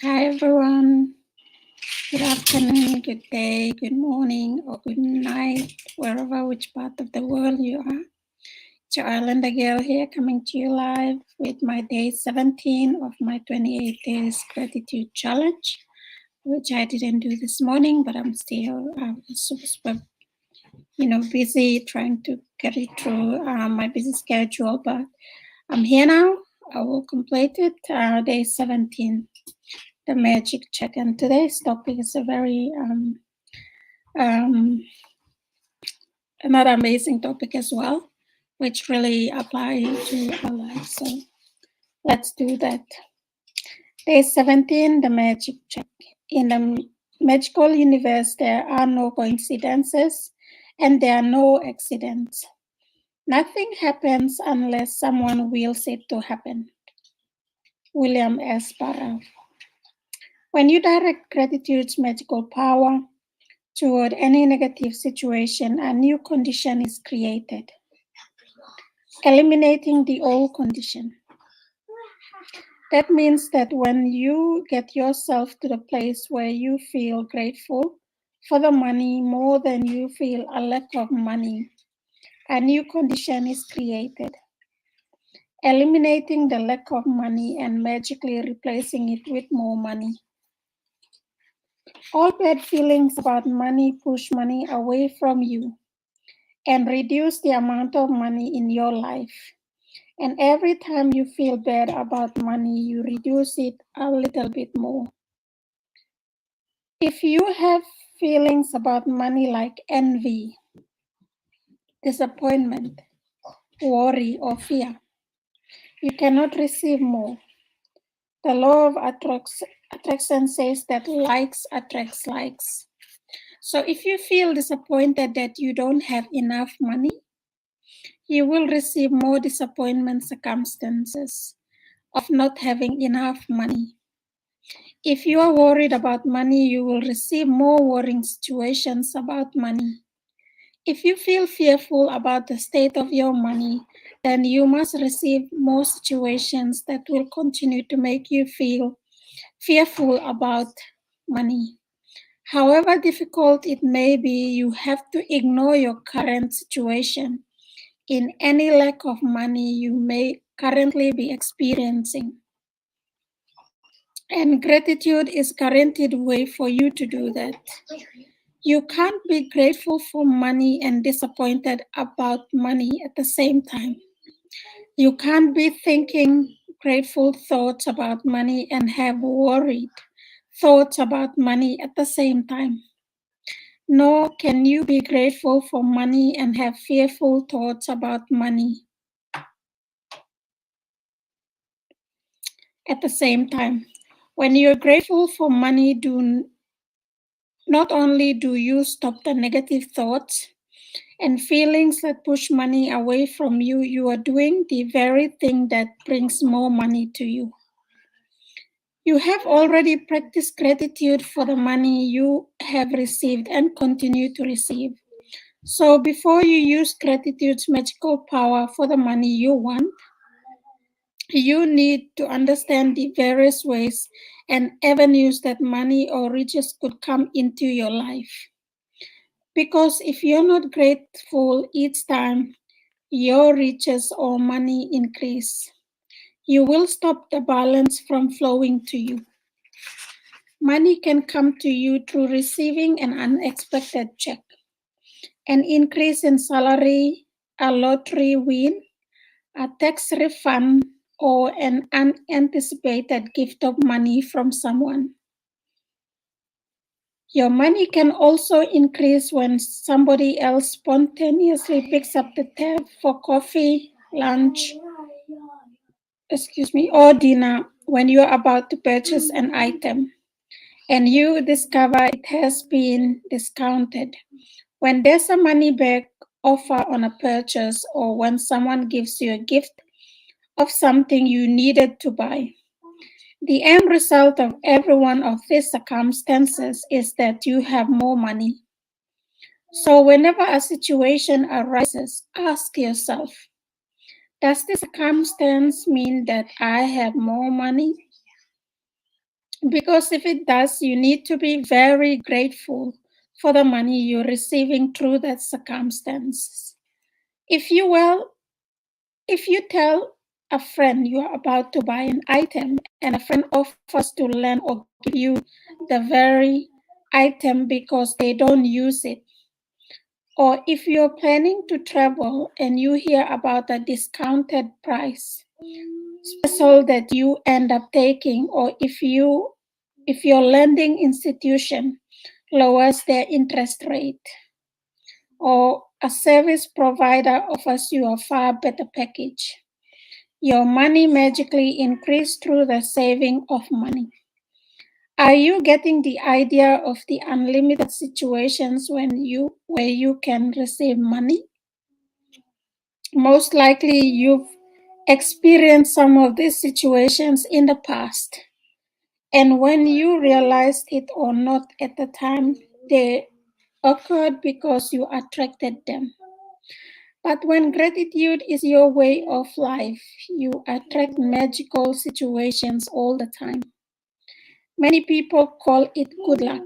Hi everyone. Good afternoon, good day, good morning, or good night, wherever which part of the world you are. It's your Islander girl here coming to you live with my day 17 of my 28 days gratitude challenge, which I didn't do this morning, but I'm still super busy trying to get it through my busy schedule. But I'm here now. I will complete it. Day 17. The magic check, and today's topic is a very another amazing topic as well, which really apply to our life. So let's do that. Day 17, the magic check. In the magical universe, there are no coincidences and there are no accidents. Nothing happens unless someone wills it to happen. William S. Burroughs. When you direct gratitude's magical power toward any negative situation, a new condition is created, eliminating the old condition. That means that when you get yourself to the place where you feel grateful for the money more than you feel a lack of money, a new condition is created, eliminating the lack of money and magically replacing it with more money. All bad feelings about money push money away from you and reduce the amount of money in your life. And every time you feel bad about money, you reduce it a little bit more. If you have feelings about money like envy, disappointment, worry, or fear, you cannot receive more. The law of attraction says that likes attracts likes. So if you feel disappointed that you don't have enough money, you will receive more disappointment circumstances of not having enough money. If you are worried about money, you will receive more worrying situations about money. If you feel fearful about the state of your money, then you must receive more situations that will continue to make you feel fearful about money. However difficult it may be, you have to ignore your current situation in any lack of money you may currently be experiencing. And gratitude is guaranteed way for you to do that. You can't be grateful for money and disappointed about money at the same time. You can't be thinking grateful thoughts about money and have worried thoughts about money at the same time. Nor can you be grateful for money and have fearful thoughts about money at the same time. When you're grateful for money, not only do you stop the negative thoughts and feelings that push money away from you, you are doing the very thing that brings more money to you. You have already practiced gratitude for the money you have received and continue to receive. So before you use gratitude's magical power for the money you want, you need to understand the various ways and avenues that money or riches could come into your life. Because if you're not grateful each time your riches or money increase, you will stop the balance from flowing to you. Money can come to you through receiving an unexpected check, an increase in salary, a lottery win, a tax refund, or an unanticipated gift of money from someone. Your money can also increase when somebody else spontaneously picks up the tab for coffee, lunch, or dinner when you are about to purchase an item and you discover it has been discounted. When there's a money back offer on a purchase, or when someone gives you a gift of something you needed to buy. The end result of every one of these circumstances is that you have more money. So whenever a situation arises, ask yourself, does this circumstance mean that I have more money? Because if it does, you need to be very grateful for the money you're receiving through that circumstance. If you will, if you tell a friend you are about to buy an item and a friend offers to lend or give you the very item because they don't use it, or if you're planning to travel and you hear about a discounted price special that you end up taking, or if your lending institution lowers their interest rate, or a service provider offers you a far better package, your money magically increased through the saving of money. Are you getting the idea of the unlimited situations where you can receive money? Most likely you've experienced some of these situations in the past. And when you realized it or not at the time, they occurred because you attracted them. But when gratitude is your way of life, you attract magical situations all the time. Many people call it good luck,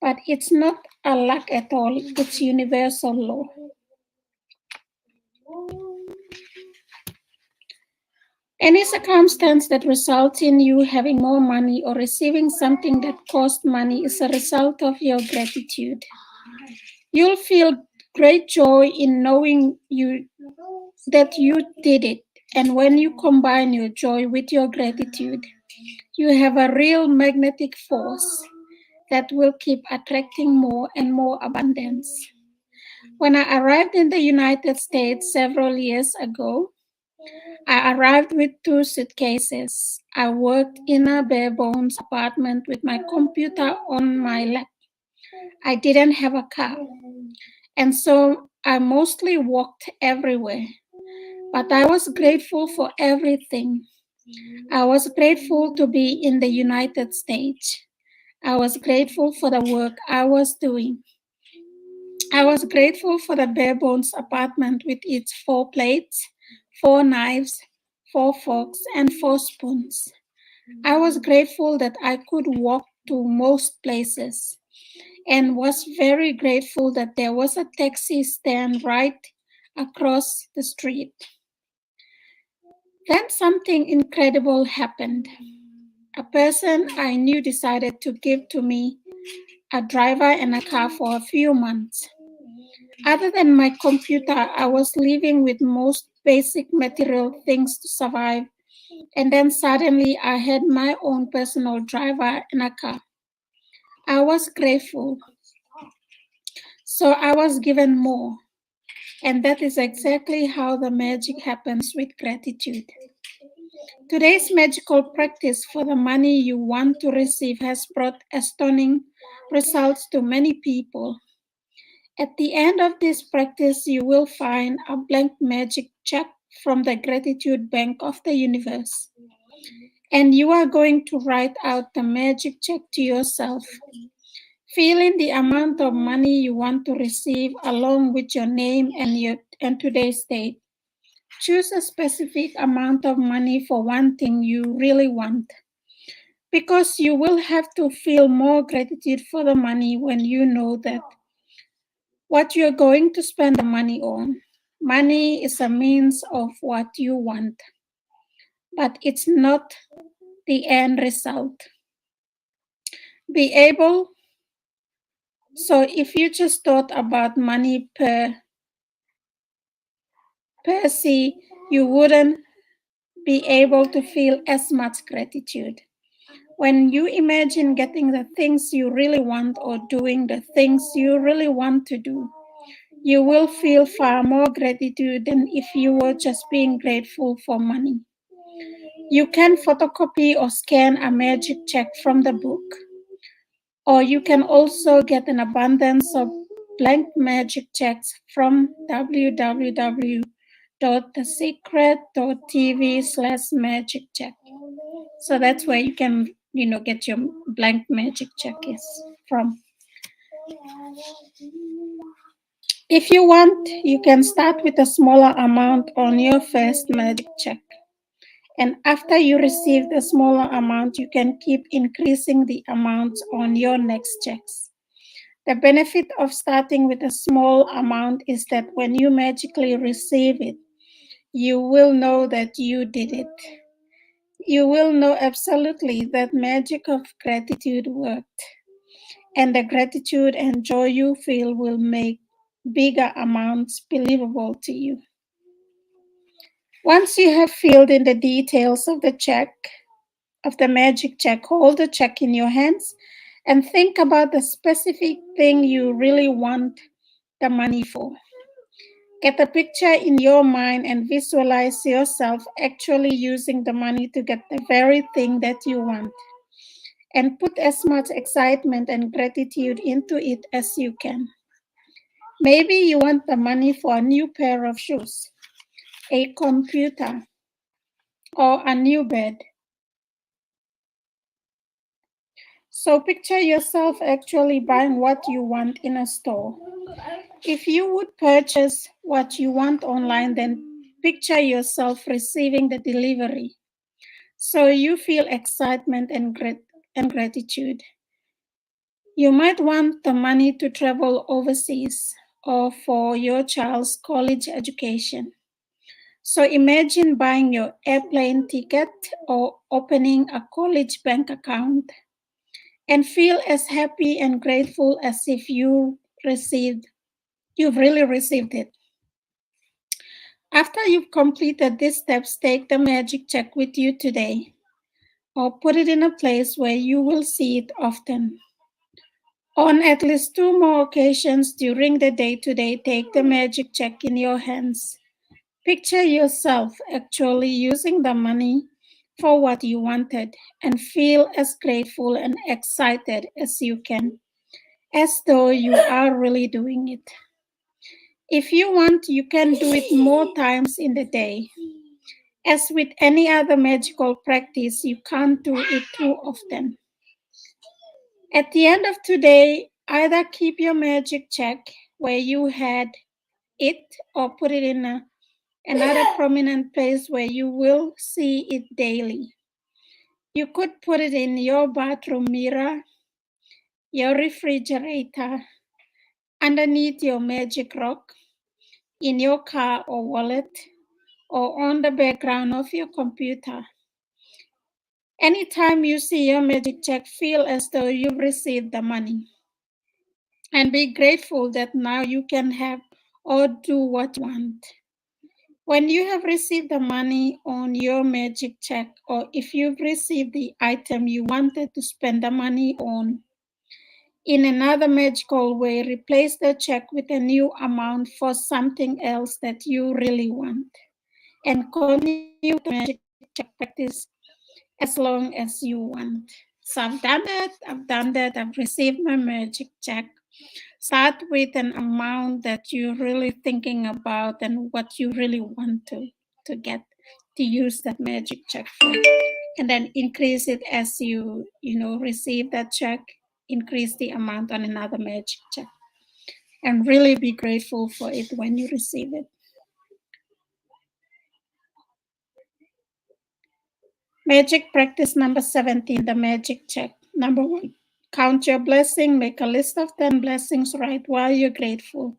but it's not a luck at all, it's universal law. Any circumstance that results in you having more money or receiving something that cost money is a result of your gratitude. You'll feel great joy in knowing that you did it. And when you combine your joy with your gratitude, you have a real magnetic force that will keep attracting more and more abundance. When I arrived in the United States several years ago, I arrived with 2 suitcases. I worked in a bare bones apartment with my computer on my lap. I didn't have a car, and so I mostly walked everywhere. But I was grateful for everything. I was grateful to be in the United States. I was grateful for the work I was doing. I was grateful for the bare bones apartment with its 4 plates, 4 knives, 4 forks, and 4 spoons. I was grateful that I could walk to most places and was very grateful that there was a taxi stand right across the street. Then something incredible happened. A person I knew decided to give to me a driver and a car for a few months. Other than my computer, I was living with most basic material things to survive. And then suddenly I had my own personal driver and a car. I was grateful. So I was given more. And that is exactly how the magic happens with gratitude. Today's magical practice for the money you want to receive has brought astonishing results to many people. At the end of this practice, you will find a blank magic check from the gratitude bank of the universe. And you are going to write out the magic check to yourself. Fill in the amount of money you want to receive along with your name and today's date. Choose a specific amount of money for one thing you really want, because you will have to feel more gratitude for the money when you know that what you're going to spend the money on. Money is a means of what you want, but it's not the end result. Be able, so if you just thought about money per se, you wouldn't be able to feel as much gratitude. When you imagine getting the things you really want or doing the things you really want to do, you will feel far more gratitude than if you were just being grateful for money. You can photocopy or scan a magic check from the book, or you can also get an abundance of blank magic checks from www.thesecret.tv/magic check. So that's where you can, get your blank magic check is from. If you want, you can start with a smaller amount on your first magic check And after you receive the smaller amount, you can keep increasing the amount on your next checks. The benefit of starting with a small amount is that when you magically receive it, you will know that you did it. You will know absolutely that magic of gratitude worked. And the gratitude and joy you feel will make bigger amounts believable to you. Once you have filled in the details of the check, of the magic check, hold the check in your hands and think about the specific thing you really want the money for. Get a picture in your mind and visualize yourself actually using the money to get the very thing that you want. And put as much excitement and gratitude into it as you can. Maybe you want the money for a new pair of shoes, a computer, or a new bed. So picture yourself actually buying what you want in a store. If you would purchase what you want online, then picture yourself receiving the delivery. So you feel excitement and gratitude. You might want the money to travel overseas or for your child's college education. So imagine buying your airplane ticket or opening a college bank account and feel as happy and grateful as if you've really received it. After you've completed these steps, take the magic check with you today or put it in a place where you will see it often. On at least 2 more occasions during the day today, take the magic check in your hands. Picture yourself actually using the money for what you wanted and feel as grateful and excited as you can, as though you are really doing it. If you want, you can do it more times in the day. As with any other magical practice, you can't do it too often. At the end of today, either keep your magic check where you had it or put it in another prominent place where you will see it daily. You could put it in your bathroom mirror, your refrigerator, underneath your magic rock, in your car or wallet, or on the background of your computer. Anytime you see your magic check, feel as though you've received the money. And be grateful that now you can have or do what you want. When you have received the money on your magic check, or if you've received the item you wanted to spend the money on, in another magical way, replace the check with a new amount for something else that you really want. And continue the magic check practice as long as you want. So I've done that, I've received my magic check. Start with an amount that you're really thinking about and what you really want to get to use that magic check for. And then increase it as you receive that check, increase the amount on another magic check. And really be grateful for it when you receive it. Magic practice number 17, the magic check. Number 1, count your blessing. Make a list of 10 blessings right while you're grateful.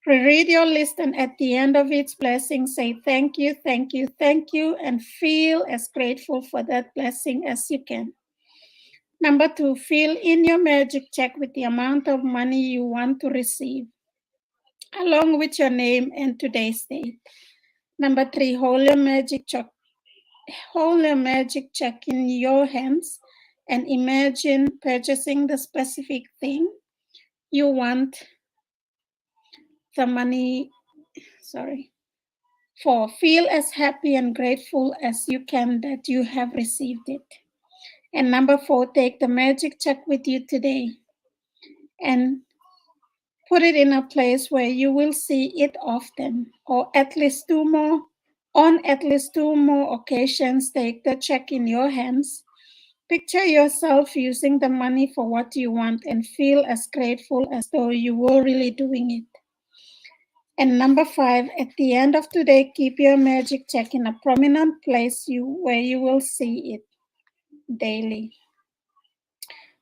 Reread your list and at the end of each blessing, say thank you, thank you, thank you, and feel as grateful for that blessing as you can. Number 2, fill in your magic check with the amount of money you want to receive, along with your name and today's date. Number 3, hold your magic check in your hands and imagine purchasing the specific thing you want the money, for. Feel as happy and grateful as you can that you have received it. And number 4, take the magic check with you today and put it in a place where you will see it often, or at least 2 more. On at least 2 more occasions, take the check in your hands. Picture yourself using the money for what you want and feel as grateful as though you were really doing it. And number 5, at the end of today, keep your magic check in a prominent place where you will see it daily.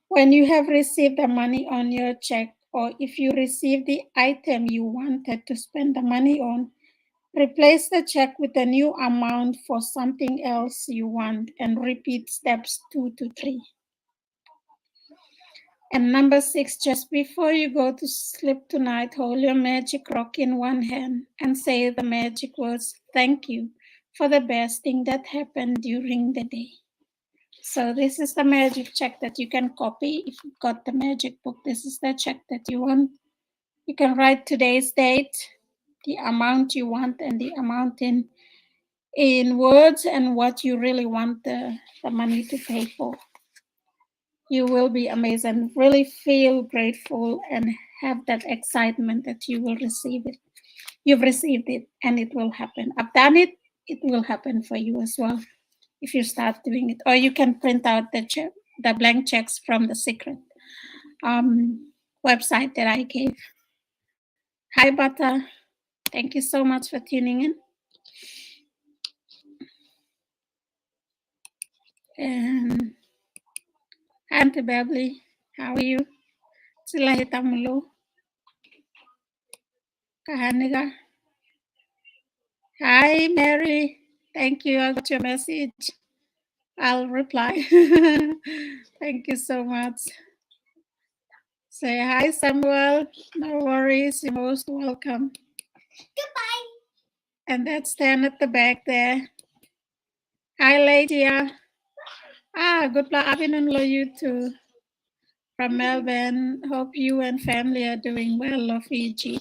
When you have received the money on your check, or if you receive the item you wanted to spend the money on, replace the check with a new amount for something else you want and repeat steps 2 to 3. And number 6, just before you go to sleep tonight, hold your magic rock in one hand and say the magic words, thank you for the best thing that happened during the day. So this is the magic check that you can copy. If you've got the magic book, this is the check that you want. You can write today's date, the amount you want, and the amount in words and what you really want the money to pay for. You will be amazed and really feel grateful and have that excitement that you will receive it. You've received it and it will happen. I've done it. It will happen for you as well if you start doing it. Or you can print out the blank checks from the secret website that I gave. Hi, Butter. Thank you so much for tuning in. And hi, Auntie Beverly. How are you? Sila hitamulo. Kahaniga. Hi, Mary. Thank you. I got your message. I'll reply. Thank you so much. Say hi, Samuel. No worries. You're most welcome. Goodbye. And that's Stan at the back there. Hi, Lydia. Good luck. Abinunlo, you too. From Melbourne. Hope you and family are doing well, Fiji.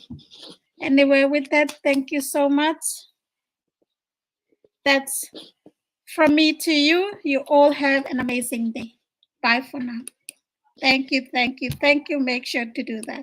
Anyway, with that, thank you so much. That's from me to you. You all have an amazing day. Bye for now. Thank you, thank you, thank you. Make sure to do that.